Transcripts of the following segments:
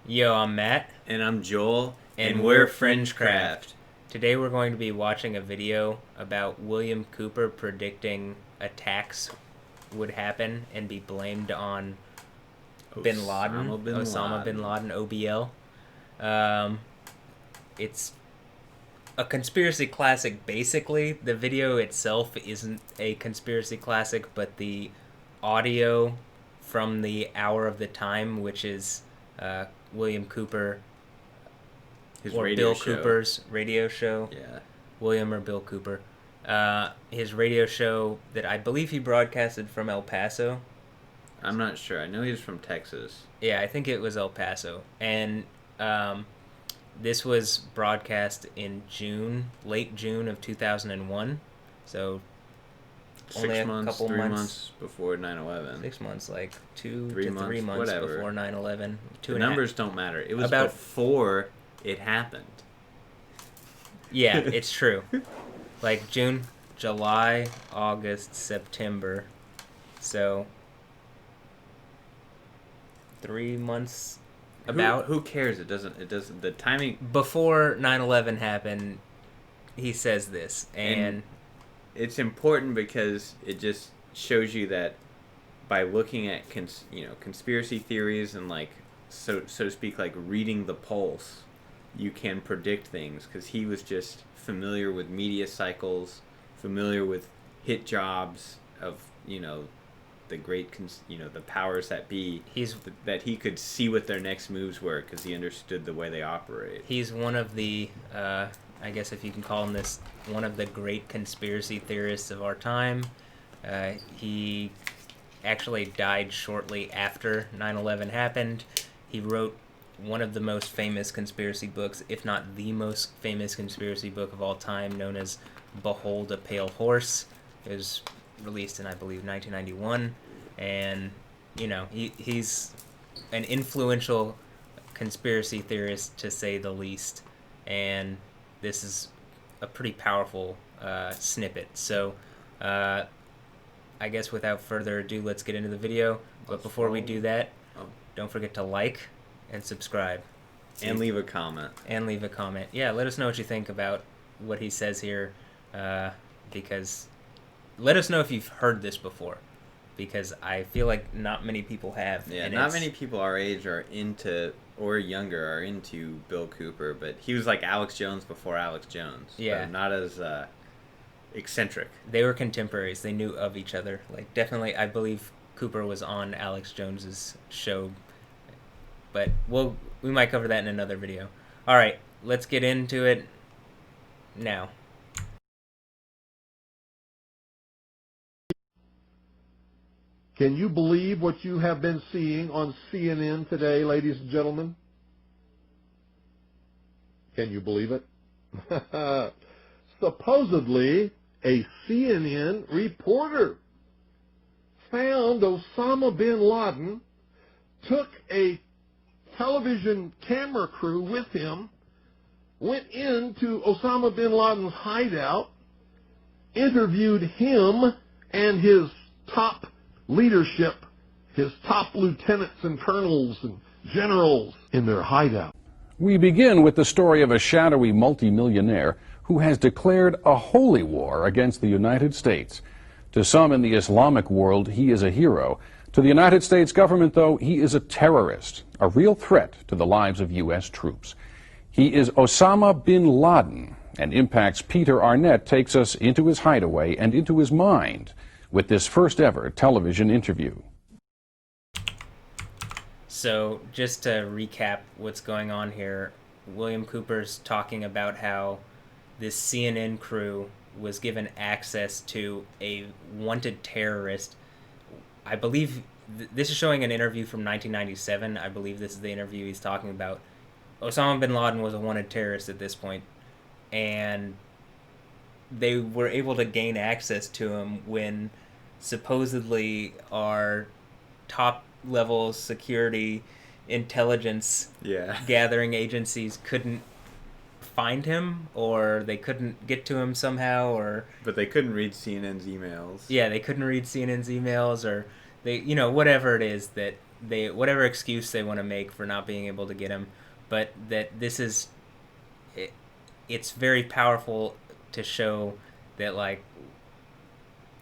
Yo, I'm Matt, And I'm Joel, and and we're we're FringeCraft. FringeCraft. Today we're going to be watching a video about William Cooper predicting attacks would happen and be blamed on Bin Laden, Osama bin Osama bin Laden. Laden, OBL. Um, it's a conspiracy classic, basically. The video itself isn't a conspiracy classic, but the audio from the Hour of the Time, which is William Cooper His or radio Bill show. Cooper's radio show, Yeah. William or Bill Cooper. His radio show that I believe he broadcasted from El Paso. I'm not sure. I know he's from Texas. Yeah, I think it was El Paso. And um, this was broadcast in June, late June of 2001. So only a couple 3 months. months before 9/11. 6 months, like 2 3 to months, 3 months whatever. before 9/11. The numbers don't matter. It was About- before it happened. Yeah, it's true. Like June, July, August, September. So 3 months about Who cares? It doesn't. The timing. before 9/11 happened. He says this, and It's important because it just shows you that by looking at conspiracy theories and like so to speak, like reading the pulse, you can predict things because he was just familiar with media cycles, familiar with hit jobs of the the powers that be. he's That he could see what their next moves were because he understood the way they operate. he's one of the I guess if you can call him this, one of the great conspiracy theorists of our time. He actually died shortly after 9/11 happened. He wrote one of the most famous conspiracy books, if not the most famous conspiracy book of all time, known as Behold a Pale Horse. It was released in, I believe, 1991. And, he's an influential conspiracy theorist, to say the least. And this is a pretty powerful snippet. So, I guess without further ado, let's get into the video. But before we do that, don't forget to like and subscribe. And leave a comment. And leave a comment. Yeah, let us know what you think about what he says here, because let us know if you've heard this before, because I feel like not many people have. Yeah, and not many people our age are into, or younger, are into Bill Cooper, but he was like Alex Jones before Alex Jones. Yeah. So not as eccentric. They were contemporaries. They knew of each other. Like, definitely, I believe Cooper was on Alex Jones's show, but we might cover that in another video. All right, let's get into it now. Can you believe what you have been seeing on CNN today, ladies and gentlemen? Can you believe it? Supposedly, a CNN reporter found Osama bin Laden, took a television camera crew with him, went into Osama bin Laden's hideout, interviewed him and his top leadership, his top lieutenants and colonels and generals in their hideout. We begin with the story of a shadowy multimillionaire who has declared a holy war against the United States. To some in the Islamic world, he is a hero. To the United States government, though, he is a terrorist, a real threat to the lives of U.S. troops. He is Osama bin Laden, and Impact's Peter Arnett takes us into his hideaway and into his mind with this first ever television interview. So, just to recap what's going on here, William Cooper's talking about how this CNN crew was given access to a wanted terrorist. I believe this is showing an interview from 1997. I believe this is the interview he's talking about. Osama bin Laden was a wanted terrorist at this point, and they were able to gain access to him when supposedly our top level security intelligence gathering agencies couldn't find him, or they couldn't get to him somehow, or But they couldn't read CNN's emails. yeah, they couldn't read CNN's emails, or they, whatever it is that they whatever excuse they want to make for not being able to get him, but that this is it's very powerful to show that like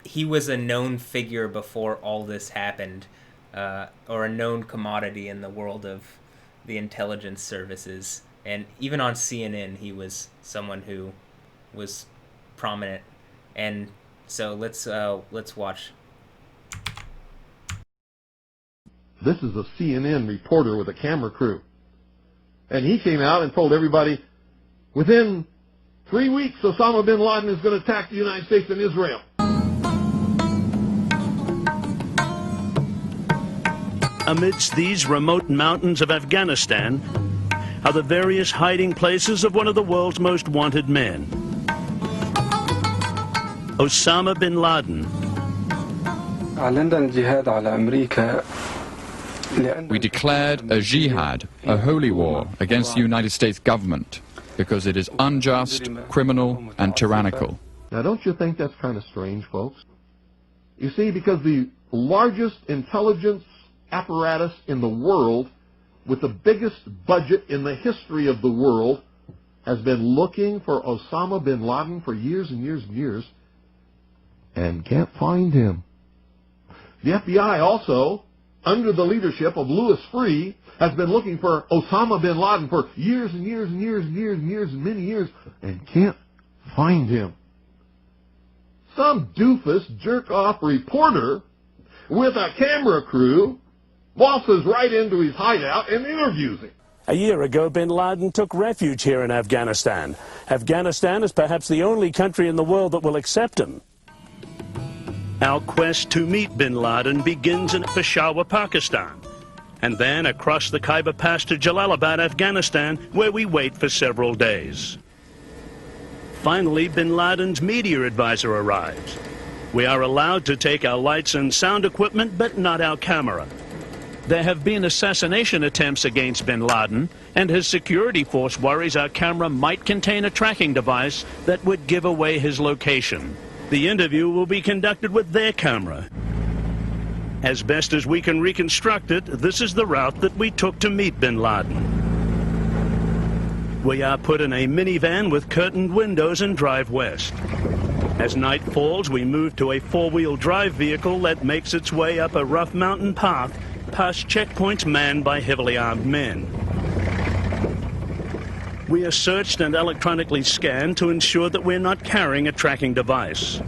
he was a known figure before all this happened, or a known commodity in the world of the intelligence services, and even on CNN he was someone who was prominent. And so let's watch. This is a CNN reporter with a camera crew. And he came out and told everybody, within 3 weeks, Osama bin Laden is going to attack the United States and Israel. Amidst these remote mountains of Afghanistan are the various hiding places of one of the world's most wanted men, Osama bin Laden. We declared a jihad, a holy war, against the United States government because it is unjust, criminal, and tyrannical. Now, don't you think that's kind of strange, folks? You see, because the largest intelligence apparatus in the world, with the biggest budget in the history of the world, has been looking for Osama bin Laden for years and years and years, and can't find him. The FBI also, under the leadership of Louis Freeh, has been looking for Osama bin Laden for years and years and years and years and years and many years, and can't find him. Some doofus jerk-off reporter with a camera crew waltzes right into his hideout and interviews him. A year ago, bin Laden took refuge here in Afghanistan. Afghanistan is perhaps the only country in the world that will accept him. Our quest to meet bin Laden begins in Peshawar, Pakistan, and then across the Khyber Pass to Jalalabad, Afghanistan, where we wait for several days. Finally, bin Laden's media advisor arrives. We are allowed to take our lights and sound equipment, but not our camera. There have been assassination attempts against bin Laden, and his security force worries our camera might contain a tracking device that would give away his location. The interview will be conducted with their camera. As best as we can reconstruct it, this is the route that we took to meet bin Laden. We are put in a minivan with curtained windows and drive west. As night falls, we move to a four-wheel drive vehicle that makes its way up a rough mountain path past checkpoints manned by heavily armed men. We are searched and electronically scanned to ensure that we're not carrying a tracking device.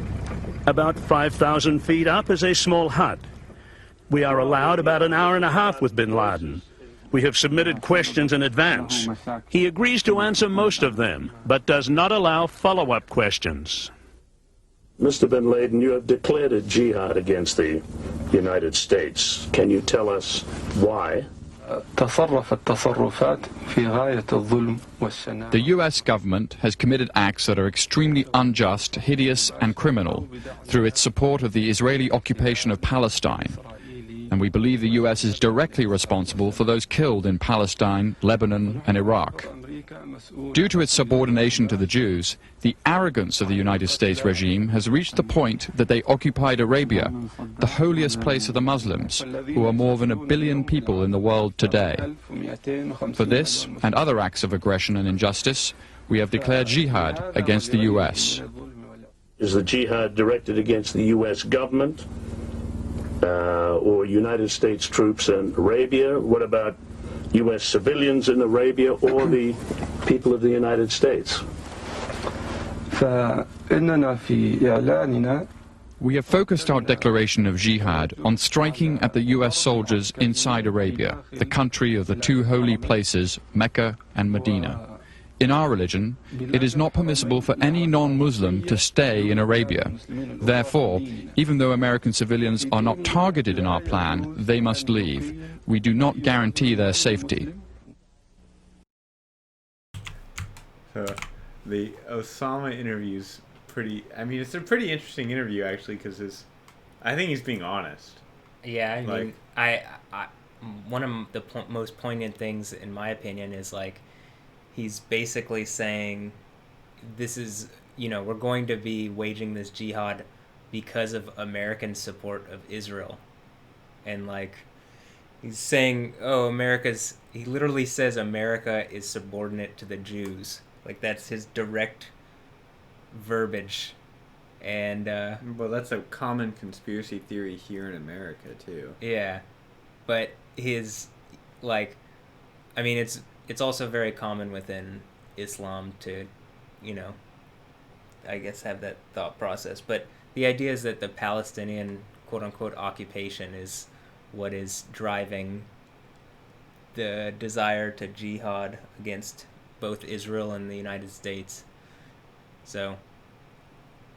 About 5,000 feet up is a small hut. We are allowed about an hour and a half with bin Laden. We have submitted questions in advance. He agrees to answer most of them, but does not allow follow-up questions. Mr. bin Laden, you have declared a jihad against the United States. Can you tell us why? The US government has committed acts that are extremely unjust, hideous, and criminal through its support of the Israeli occupation of Palestine. And we believe the US is directly responsible for those killed in Palestine, Lebanon, and Iraq. Due to its subordination to the Jews, the arrogance of the United States regime has reached the point that they occupied Arabia, the holiest place of the Muslims, who are more than 1 billion people in the world today. For this and other acts of aggression and injustice, we have declared jihad against the US. Is the jihad directed against the US government or United States troops in Arabia? What about U.S. civilians in Arabia or the people of the United States? We have focused our declaration of jihad on striking at the US soldiers inside Arabia, the country of the two holy places, Mecca and Medina. In our religion, it is not permissible for any non-Muslim to stay in Arabia. Therefore, even though American civilians are not targeted in our plan, they must leave. We do not guarantee their safety. The Osama interview's pretty... I mean, it's a pretty interesting interview, actually, because I think he's being honest. Yeah, I mean, I one of the most poignant things, in my opinion, is, like, he's basically saying, this is, you know, we're going to be waging this jihad because of American support of Israel. And, like, He's saying, "Oh, America's." He literally says America is subordinate to the Jews. Like that's his direct verbiage, and Well, that's a common conspiracy theory here in America too. yeah, but his like, I mean, it's also very common within Islam to, you know, I guess have that thought process. But the idea is that the Palestinian quote unquote occupation is what is driving the desire to jihad against both Israel and the United States. So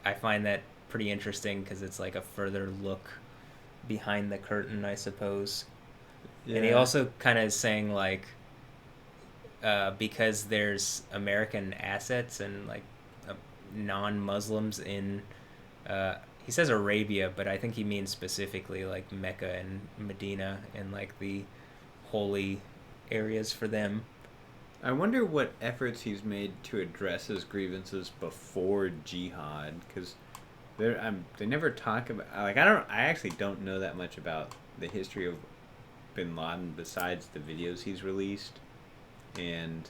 I find that pretty interesting because it's like a further look behind the curtain, I suppose. And he also kind of is saying like, because there's American assets and like non-Muslims in, he says Arabia, but I think he means specifically like Mecca and Medina and like the holy areas for them. I wonder what efforts he's made to address his grievances before jihad, because they never talk about, like, I actually don't know that much about the history of Bin Laden besides the videos he's released, and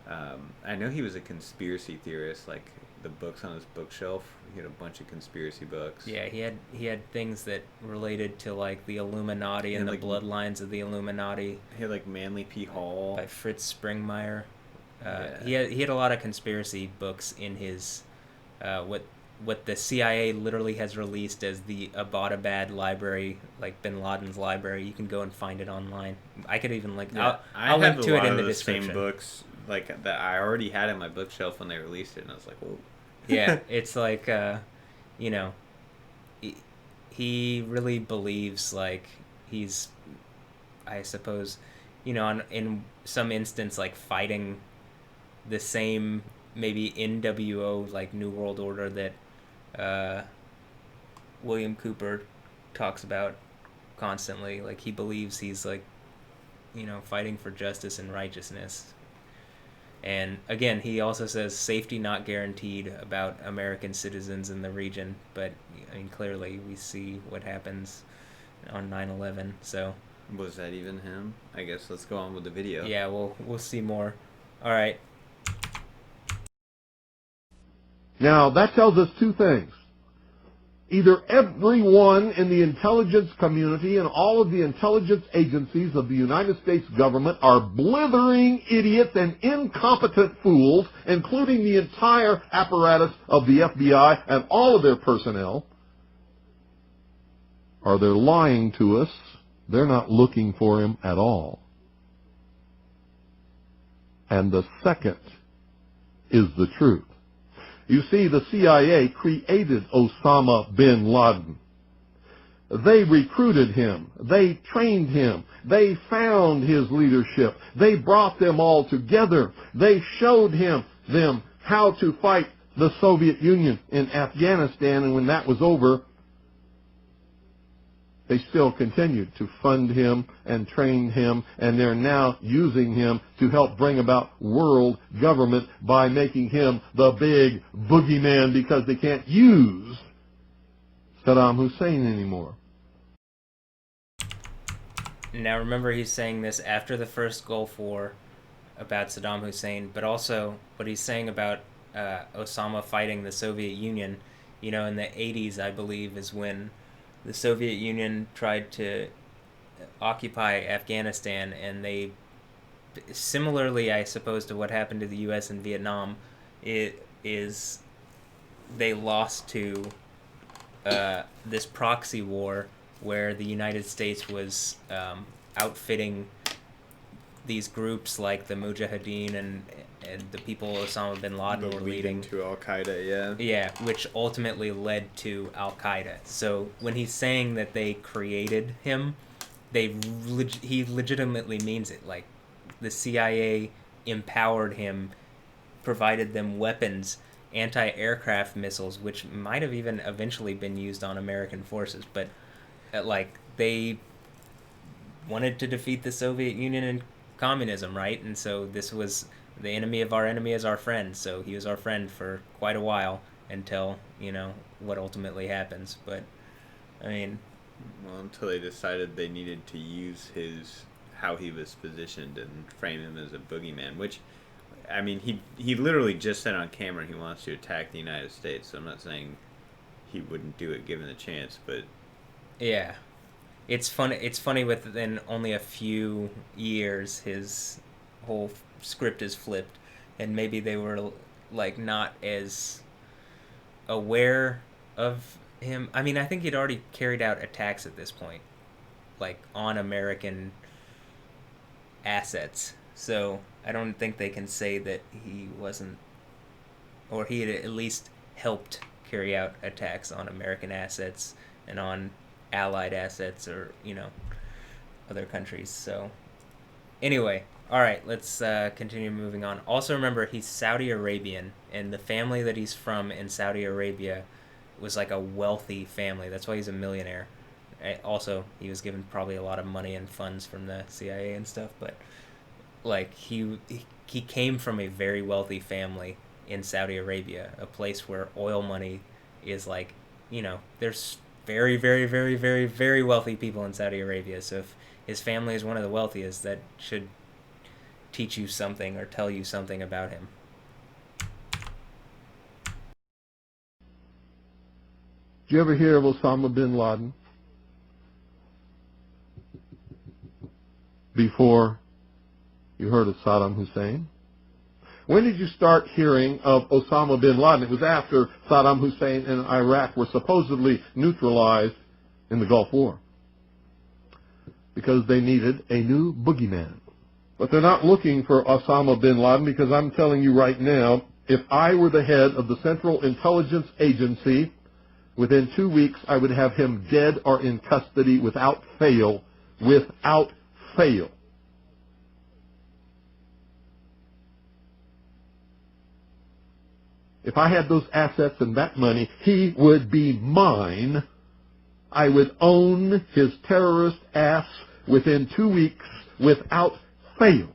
I know he was a conspiracy theorist, like the books on his bookshelf. He had a bunch of conspiracy books. Yeah, he had things that related to like the Illuminati and the like, bloodlines of the Illuminati. He had like Manly P. Hall by Fritz Springmeier. Yeah. He had a lot of conspiracy books in his what the CIA literally has released as the Abbottabad library, like Bin Laden's library. You can go and find it online. I could even like I'll link to it in the description. Same books like that I already had in my bookshelf when they released it, and I was like, whoa. Yeah, it's like you know, he really believes like he's, I suppose, you know, in some instance like fighting the same maybe NWO like New World Order that William Cooper talks about constantly. Like he believes he's like, you know, fighting for justice and righteousness. And again, he also says safety not guaranteed about American citizens in the region. But I mean, clearly we see what happens on 9/11. So Was that even him? I guess let's go on with the video. yeah, we'll see more. All right. Now, that tells us two things. Either everyone in the intelligence community and all of the intelligence agencies of the United States government are blithering idiots and incompetent fools, including the entire apparatus of the FBI and all of their personnel, or they're lying to us. They're not looking for him at all. And the second is the truth. You see, the CIA created Osama bin Laden. They recruited him. They trained him. They found his leadership. They brought them all together. They showed them how to fight the Soviet Union in Afghanistan, and when that was over, they still continued to fund him and train him, and they're now using him to help bring about world government by making him the big boogeyman because they can't use Saddam Hussein anymore. Now remember, he's saying this after the first Gulf War about Saddam Hussein, but also what he's saying about Osama fighting the Soviet Union. You know, in the 80s, I believe, is when the Soviet Union tried to occupy Afghanistan, and they, similarly, I suppose, to what happened to the U.S. in Vietnam, they lost to this proxy war where the United States was outfitting these groups like the Mujahideen and the people Osama bin Laden were leading to Al-Qaeda, yeah. Yeah, which ultimately led to Al-Qaeda. So when he's saying that they created him, he legitimately means it. Like, the CIA empowered him, provided them weapons, anti-aircraft missiles, which might have even eventually been used on American forces. But, like, they wanted to defeat the Soviet Union and communism, right? And so this was the enemy of our enemy is our friend. So he was our friend for quite a while until, you know, what ultimately happens. But, I mean, Well, until they decided they needed to use how he was positioned and frame him as a boogeyman, which, I mean, he literally just said on camera he wants to attack the United States, so I'm not saying he wouldn't do it given the chance, but... Yeah. It's funny within only a few years his whole script is flipped, and maybe they were, like, not as aware of him. I mean, I think he'd already carried out attacks at this point, like, on American assets. So I don't think they can say that he wasn't, or he had at least helped carry out attacks on American assets and on Allied assets, or, you know, other countries. So anyway, all right, let's continue moving on. Also remember, he's Saudi Arabian, and the family that he's from in Saudi Arabia was like a wealthy family. That's why he's a millionaire. Also, he was given probably a lot of money and funds from the CIA and stuff, but like he came from a very wealthy family in Saudi Arabia, a place where oil money is like, you know, there's very, very, very, very, very wealthy people in Saudi Arabia. So if his family is one of the wealthiest, that should teach you something or tell you something about him. Did you ever hear of Osama bin Laden before you heard of Saddam Hussein? When did you start hearing of Osama bin Laden? It was after Saddam Hussein and Iraq were supposedly neutralized in the Gulf War, because they needed a new boogeyman. But they're not looking for Osama bin Laden, because I'm telling you right now, if I were the head of the Central Intelligence Agency, within 2 weeks I would have him dead or in custody without fail. Without fail. If I had those assets and that money, he would be mine. I would own his terrorist ass within 2 weeks without fail.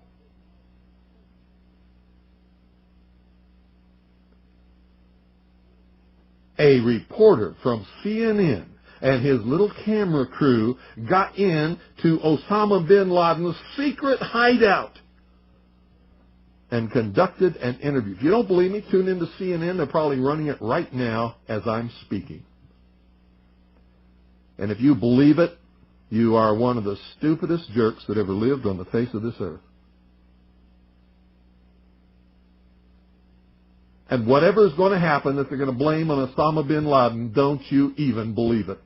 A reporter from CNN and his little camera crew got in to Osama bin Laden's secret hideout and conducted an interview. If you don't believe me, tune into CNN. They're probably running it right now as I'm speaking. And if you believe it, you are one of the stupidest jerks that ever lived on the face of this earth. And whatever is going to happen that they're going to blame on Osama bin Laden, don't you even believe it.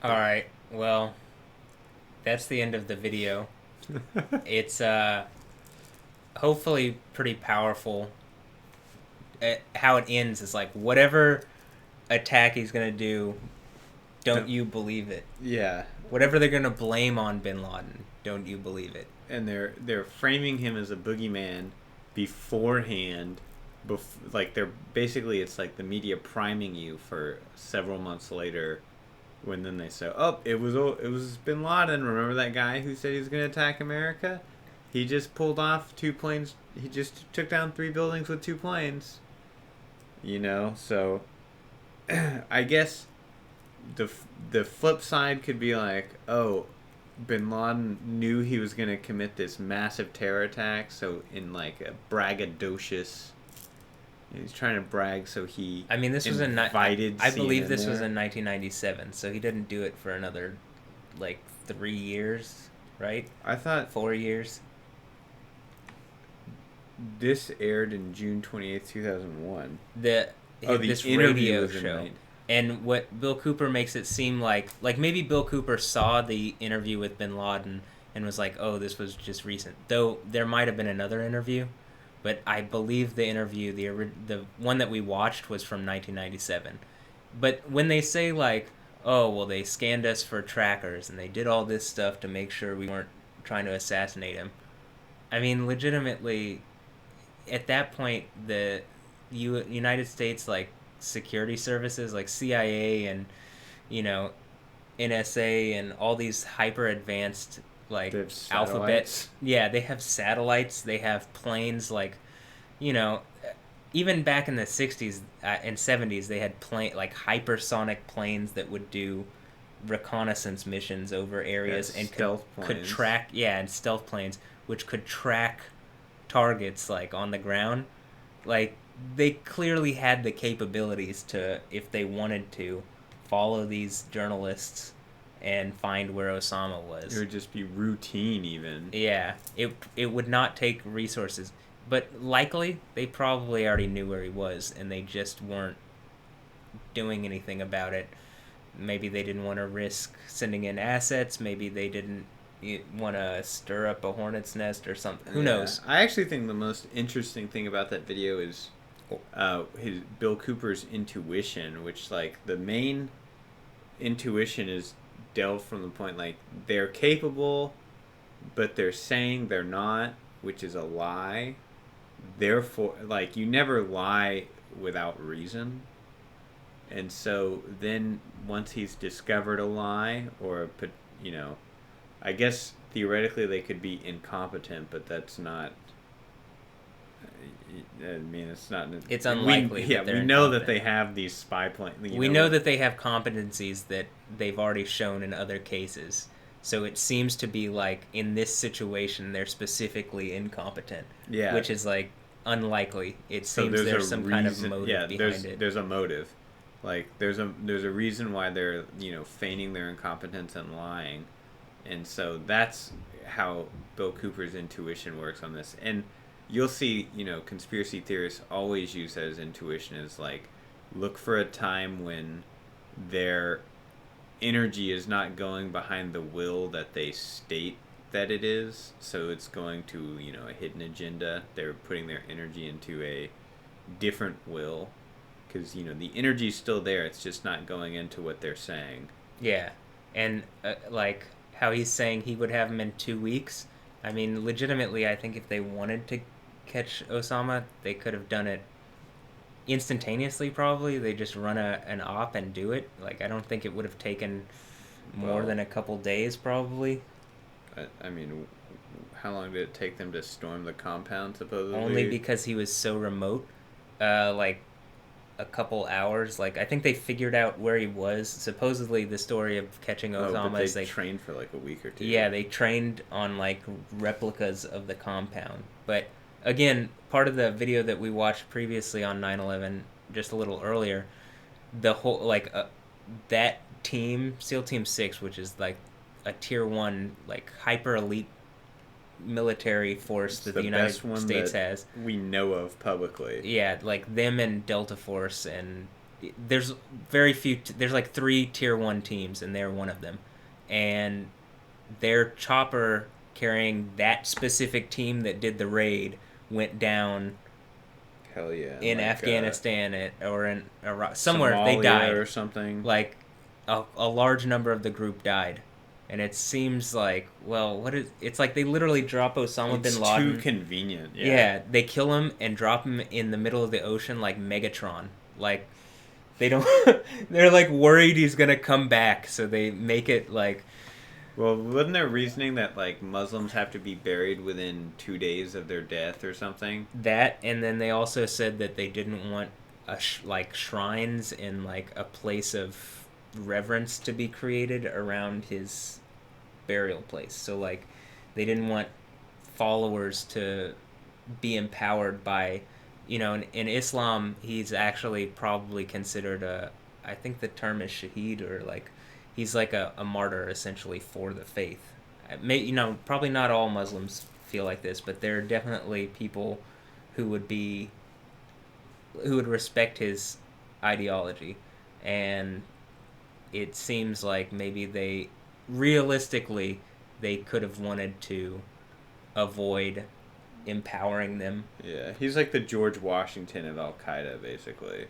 All right, well, that's the end of the video. It's hopefully pretty powerful. How it ends is like, whatever attack he's gonna do, don't you believe it. Yeah. Whatever they're gonna blame on bin Laden, don't you believe it. And they're framing him as a boogeyman beforehand. Like, they're basically, it's like the media priming you for several months later, when then they say, oh, it was bin Laden. Remember that guy who said he was going to attack America? He just pulled off 2 planes. He just took down 3 buildings with 2 planes. You know, so I guess the flip side could be like, oh, bin Laden knew he was going to commit this massive terror attack, so in like a braggadocious... He's trying to brag, so he. I mean, this was invited. I believe this there. was in 1997, so he didn't do it for another, like, 3 years, right? I thought 4 years. This aired in June 28th, 2001. The this interview radio show, and what Bill Cooper makes it seem like maybe Bill Cooper saw the interview with bin Laden and was like, oh, this was just recent. Though there might have been another interview. But I believe the interview, the one that we watched, was from 1997. But when they say, like, oh, well, they scanned us for trackers and they did all this stuff to make sure we weren't trying to assassinate him. I mean, legitimately, at that point, the United States like security services like CIA and you know NSA and all these hyper advanced like They have alphabet. satellites. Yeah, they have satellites. They have planes like you know even back in the 60s and 70s they had like hypersonic planes that would do reconnaissance missions over areas and could track and stealth planes which could track targets like on the ground. Like they clearly had the capabilities to, if they wanted to, follow these journalists and find where Osama was. It would just be routine even. Yeah, it would not take resources, but likely they probably already knew where he was and they just weren't doing anything about it. Maybe they didn't want to risk sending in assets. Maybe they didn't want to stir up a hornet's nest or something. Who knows? I actually think the most interesting thing about that video is Bill Cooper's intuition, which like the main intuition is delved from the point like they're capable, but they're saying they're not, which is a lie. Therefore, like you never lie without reason. And so then once he's discovered a lie or I guess theoretically they could be incompetent, but that's not I mean it's not it's unlikely. We know that they have these spy planes. We know that they have competencies that they've already shown in other cases. So it seems to be like in this situation they're specifically incompetent. Yeah. Which is like unlikely. It seems there's some kind of motive behind it. There's a motive. Like there's a reason why they're feigning their incompetence and lying, and so that's how Bill Cooper's intuition works on this. And you'll see conspiracy theorists always use that as intuition is like look for a time when their energy is not going behind the will that they state that it is, so it's going to a hidden agenda. They're putting their energy into a different will. Because, the energy's still there. It's just not going into what they're saying. Yeah. And, like, how he's saying he would have him in 2 weeks. I mean, legitimately, I think if they wanted to catch Osama, they could have done it instantaneously, probably. They just run an op and do it. Like, I don't think it would have taken more than a couple days, probably. I mean, how long did it take them to storm the compound, supposedly? Only because he was so remote. Like, a couple hours. Like I think they figured out where he was. Supposedly the story of catching Osama is they trained for like a week or two. Yeah, they trained on like replicas of the compound. But again, part of the video that we watched previously on 9/11 just a little earlier, the whole like that team, SEAL Team 6, which is like a tier 1 like hyper elite military force that the United States has. We know of publicly. Yeah, like them and Delta Force, and there's very few. There's like 3 tier 1 teams, and they're one of them. And their chopper carrying that specific team that did the raid went down. Hell yeah! In Afghanistan or in Iraq, somewhere Somalia they died or something. Like a large number of the group died. And it seems like, well, it's like they literally drop Osama bin Laden. It's too convenient. Yeah, they kill him and drop him in the middle of the ocean like Megatron. Like, they don't, they're like worried he's gonna come back, so they make it like. Well, wasn't there reasoning that like Muslims have to be buried within 2 days of their death or something? That, and then they also said that they didn't want like shrines and like a place of reverence to be created around his burial place. So like they didn't want followers to be empowered by in Islam he's actually probably considered I think the term is shaheed, or like he's like a martyr essentially for the faith. Probably not all Muslims feel like this, but there are definitely people who would respect his ideology, and it seems like maybe they could have wanted to avoid empowering them. Yeah, he's like the George Washington of Al-Qaeda, basically.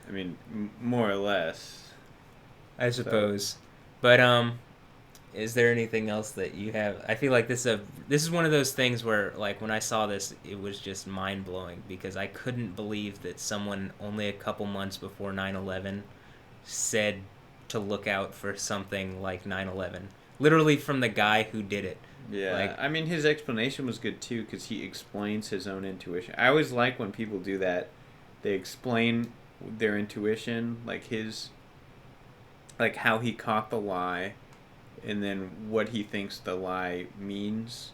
I mean, more or less. I suppose. So. But Is there anything else that you have? I feel like this is one of those things where, like, when I saw this, it was just mind blowing because I couldn't believe that someone only a couple months before 9/11 said to look out for something like 9/11. Literally from the guy who did it. Yeah, Like, I mean, his explanation was good too because he explains his own intuition. I always like when people do that. They explain their intuition, like how he caught the lie, and then what he thinks the lie means.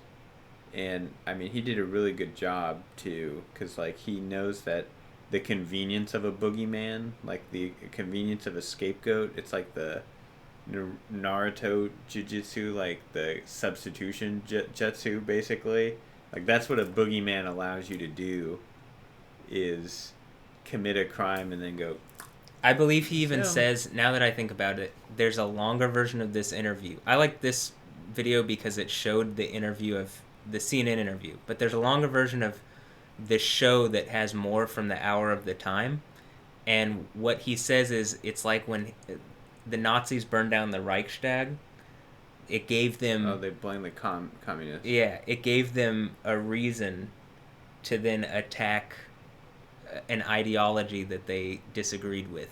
And I mean, he did a really good job too, because like he knows that the convenience of a boogeyman, like the convenience of a scapegoat, it's like the Naruto jujitsu, like the substitution jutsu, basically. Like that's what a boogeyman allows you to do, is commit a crime and then go. I believe he even says, now that I think about it, there's a longer version of this interview. I like this video because it showed the interview of the CNN interview, but there's a longer version of the show that has more from the hour of the time. And what he says is, it's like when the Nazis burned down the Reichstag, it gave them... Oh, they blame the communists. Yeah, it gave them a reason to then attack an ideology that they disagreed with.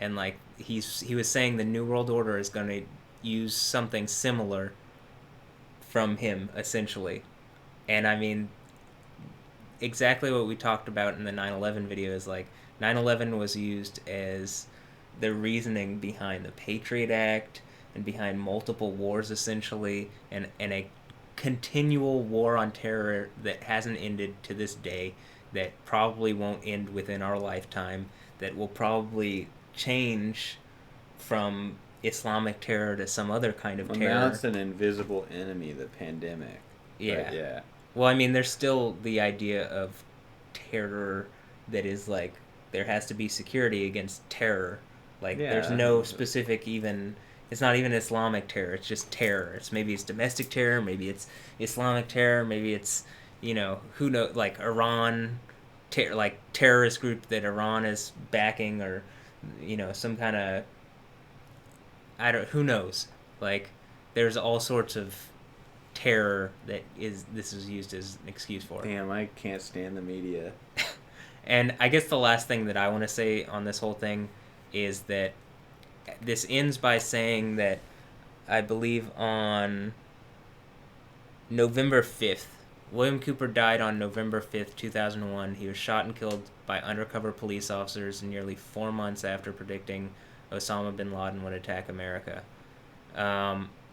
And like he was saying the New World Order is going to use something similar from him, essentially. And I mean, exactly what we talked about in the 9/11 video is like 9/11 was used as the reasoning behind the Patriot Act and behind multiple wars, essentially, and a continual war on terror that hasn't ended to this day, that probably won't end within our lifetime, that will probably change from Islamic terror to some other kind of terror. Now it's an invisible enemy, the pandemic. Yeah. But yeah. Well, I mean, there's still the idea of terror that is like, there has to be security against terror. Like, there's no specific even... It's not even Islamic terror. It's just terror. Maybe it's domestic terror. Maybe it's Islamic terror. Maybe it's, you know, who knows, like Iran, like terrorist group that Iran is backing, or, you know, some kind of, who knows? Like, there's all sorts of terror that this is used as an excuse for. Damn, I can't stand the media. And I guess the last thing that I want to say on this whole thing is that this ends by saying that I believe on November 5th, William Cooper died on November 5th, 2001. He was shot and killed by undercover police officers nearly 4 months after predicting Osama bin Laden would attack America.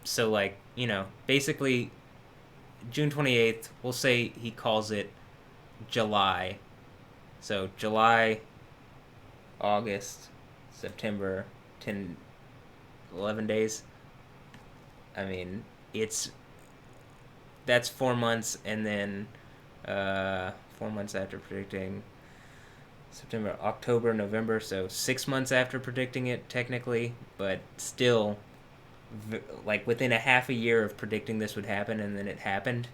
So, like, you know, basically, June 28th, we'll say he calls it July. So, July, August, September, 11 days. I mean, that's 4 months, and then 4 months after predicting September, October, November, so 6 months after predicting it, technically, but still, like, within a half a year of predicting this would happen, and then it happened.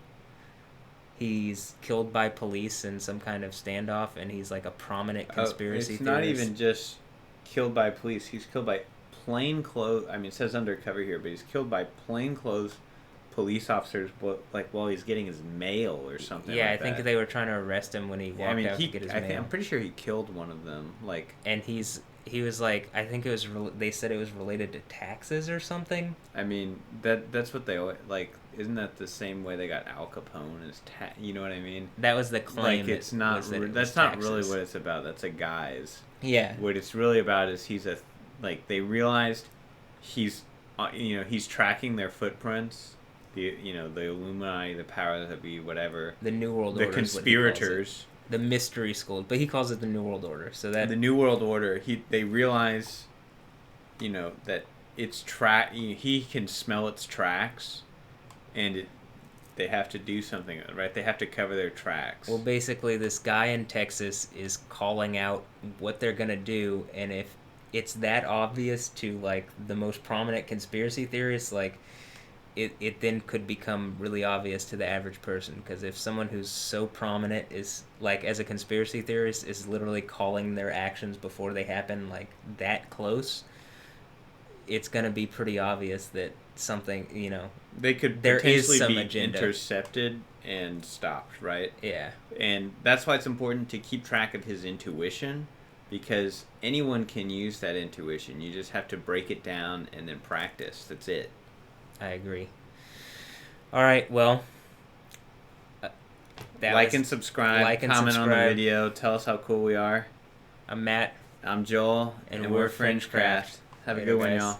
He's killed by police in some kind of standoff, and he's like a prominent conspiracy theorist. It's not even just killed by police. He's killed by plainclothes. I mean, it says undercover here, but he's killed by plainclothes police officers, like while he's getting his mail or something. Yeah, like I think that. they were trying to arrest him when he walked out to get his mail. I'm pretty sure he killed one of them. Like, and he was like, I think it was. They said it was related to taxes or something. I mean, that's what they always, like. Isn't that the same way they got Al Capone as you know what I mean? That was the claim. Like, it's not. That's not really what it's about. That's a guise. Yeah. What it's really about is they realized he's tracking their footprints. The Illuminati, the powers that be, whatever. The New World Order. The conspirators. The mystery school, but he calls it the New World Order. So that the New World Order. They realize, that it's he can smell its tracks, and they have to do something, right? They have to cover their tracks. Well, basically, this guy in Texas is calling out what they're gonna do, and if it's that obvious to, like, the most prominent conspiracy theorists, like, it then could become really obvious to the average person, because if someone who's so prominent is, like, as a conspiracy theorist, is literally calling their actions before they happen, like, that close, it's going to be pretty obvious that something, They could there is potentially some be agenda. intercepted and stopped, right? Yeah. And that's why it's important to keep track of his intuition, because anyone can use that intuition. You just have to break it down and then practice. That's it. I agree. All right, well, Like and subscribe, comment on the video, tell us how cool we are. I'm Matt. I'm Joel, and we're FringeCraft. Have a good one, y'all.